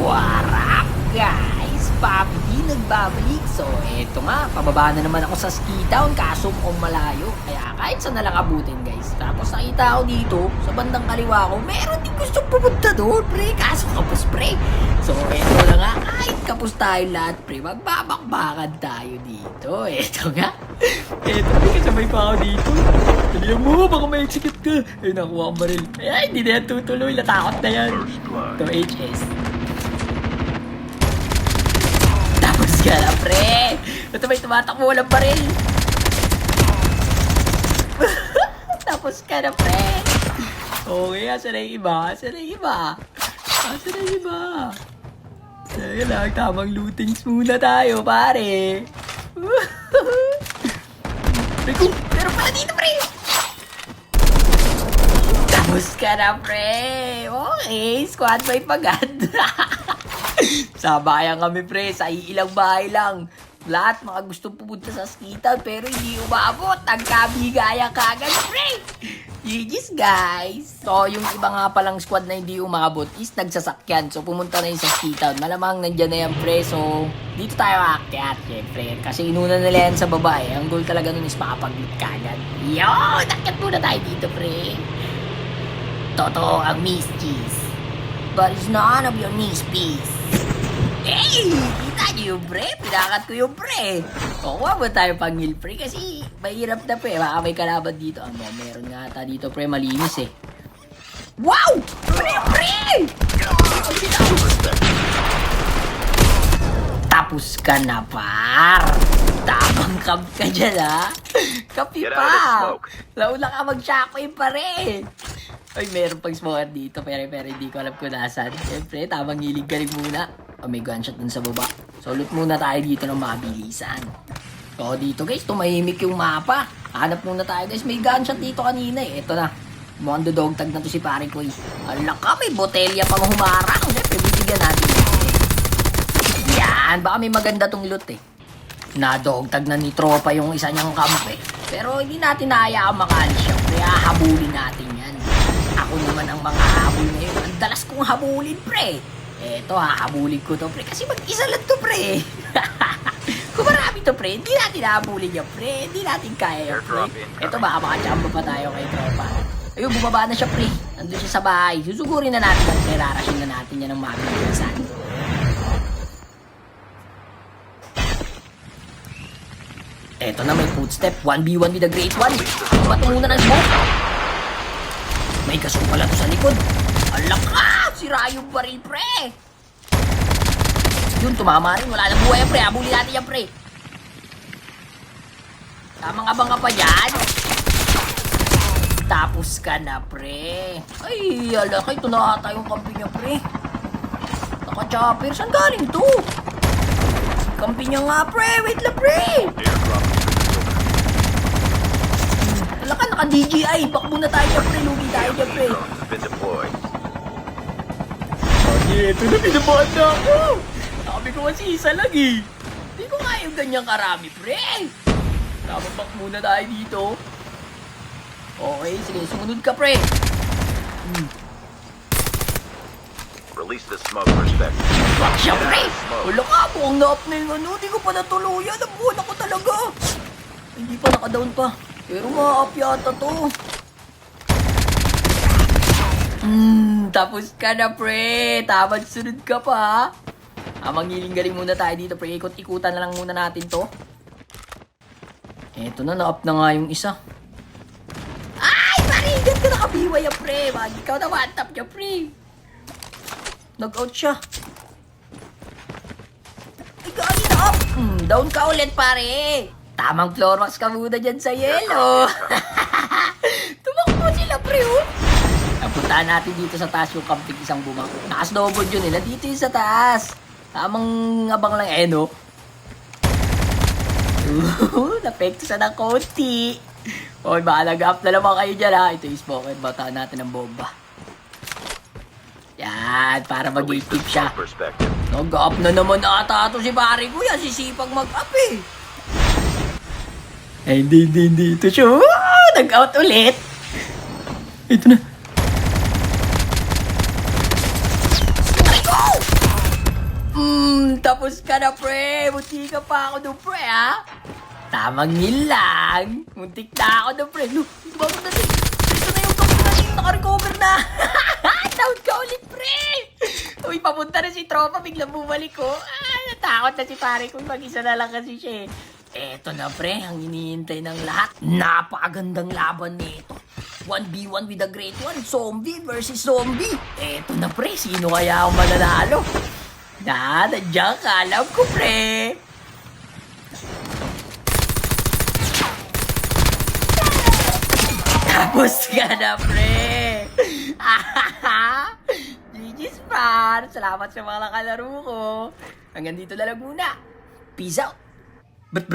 What up, guys? Papi D nagbabalik. So, eto nga, pababa na naman ako sa ski town kaso mukhang malayo. Kaya kahit saan na lang abutin, guys. Tapos nakita ako dito, sa bandang kaliwa ko, meron din gustong pumunta doon, pre. Kaso kapos, pre. So, eto na nga, kahit kapos tayo lahat, pre. Magbabakbakan tayo dito. Eto nga. Eto, may kasabay pa ako dito. Dalihan mo, baka may execute ka. Ay, nakuha ang baril. Ay, hindi na yan tutuloy. Natakot na yan. Ito, HS. Tapos ka na, pre. Ito may tumatakbo, walang baril. Tapos ka na, pre. Okay, asan na yung iba? Asan na yung iba? Asan na yung iba? Sige lang, tamang lootings muna tayo, pare. Meron pala dito, pre. Tapos ka na, pre. Okay, squad by pagad. Sabayan kami, pre, sa ilang bahay lang. Lahat mga gustong pupunta sa skitan pero hindi umabot. Ang kabigaya kagad, pre. GG's, guys. So, yung iba nga palang squad na hindi umabot is nagsasakyan. So, pumunta na yun sa skitan. Malamang nandyan na yan, pre. So, dito tayo aakyat, syempre. Kasi inuna nila yan sa babae. Ang goal talaga nun is makapag-loot kagad. Yo! Nakyat muna tayo dito, pre. Totoo ang Miss Cheese. But it's none of your niece, please. Hey! Kita niyo yung pre? Pinakat ko yung pre. Kukuha mo tayo pang heal, pre. Kasi mahirap na, pre. Baka may kalaban dito. Meron nga ata dito, pre. Malinis, eh. Wow! Pre! Tapos ka na, par. Tamang camp ka dyan, ha? Kapi pa. Launa ka mag-shockwave, pare. Ay, meron pang smoker dito, pero hindi ko alam kung nasan. Siyempre, tamang hilig ka rin muna. Oh, may gunshot dun sa baba. So, loot muna tayo dito ng mabilisan. So, dito guys, tumahimik yung mapa. Hanap muna tayo guys, may gunshot dito kanina eh. Ito na. Mukhang dodog tag na to si pare ko eh. Ala ka, may botelya pang humarang. Siyempre, bibigyan natin. Yan, baka may maganda tong loot eh. Nadog tag na ni tropa yung isa niyang camp eh. Pero hindi natin nahayaan makaalis siya. Kaya habulin natin yan. Ako naman ang mga habol ngayon. Ang dalas kong habulin, pre. Eto, hahabulin ko to, pre. Kasi mag-isa lang to, pre. Kung marami to, pre, hindi natin hahabulin yan, pre. Hindi natin kaya yan, pre. Eto, baka makachamba pa tayo kay tropa. Ayun, bumaba na siya, pre. Nandun siya sa bahay. Susugurin na natin yan, pre. Rarashin na natin yan ng mabilisan. Eto na, may footstep. 1v1 with the great one. Bato muna ng smoke. May gasong pala to sa likod. Alak ka! Sira yung baril, pre! Yun, tumama rin. Wala nang buhay, pre. Habulin natin yan, pre. Tamang abang ka pa dyan. Tapos ka na, pre. Ay, alak. Ito na ata yung kampi niya, pre. Naka-chopper. Saan galing to? Kampi niya nga, pre. Wait lang, pre. Alak ka, naka-DJI. Bak muna tayo dyan, pre. Lugi tayo dyan, pre. Ito na, pinabahan na ako. Sabi ko kasi isa lang eh. Hindi ko nga yung ganyang karami, pre. Tamabak muna tayo dito. Okay, sige, sumunod ka, pre. Release the smoke perspective. Wag siya, pre. Wala ka, buong na-up na yung ano. Hindi ko pa natuluyan. Nabuhan ako talaga. Hindi pa, naka-down pa. Pero ma-up yata to. Tapos ka na, pre. Tamad sunod ka pa. Mangiling-galing muna tayo dito, pre. Ikot-ikutan na lang muna natin to. Eto na, na-up na nga yung isa. Ay, parigat ka nakabiway ya, pre. Wag ikaw na one-tap niya, pre. Nag-out siya. Ay, gagi na up. Down ka ulit, pare. Tamang floor max ka muna dyan sa yellow. Tumakbo sila, pre, oh. Napuntahan natin dito sa taas yung camping isang bumang. Nakasnowboard yun nila. Dito yung sa taas. Tamang abang lang no? Napekto sa ng konti. Oy, baka nag-up na naman kayo dyan, ha. Ito yung smoker. Bataan natin ng bomba. Yan, para mag-tip siya. Nag-up na naman ata ito si pare ko yan. Sisipag mag-up eh. Ay, hindi. Ito siya. Nag-out ulit. Ito na. Tapos ka na, pre. Munti ka pa ako doon, pre, ha? Tamang heal lang. Muntik na ako doon, pre. No, bago na din. Ito na yung kapag natin. Naka-recover na. Down ka ulit, pre. Uy, papunta na si tropa. Biglang bumalik ko. Natakot na si pare ko. Mag-isa na lang kasi siya, eh. Eto na, pre, ang hinihintay ng lahat. Napakagandang laban nito. 1v1 with the great one. Zombie versus zombie. Eto na, pre. Sino kaya ang mananalo? Nandiyan ka. Alam ko, pre. Tapos ka na, pre. GG's, par. Salamat sa mga nakalaro ko. Hanggang dito na lang muna. Peace out. But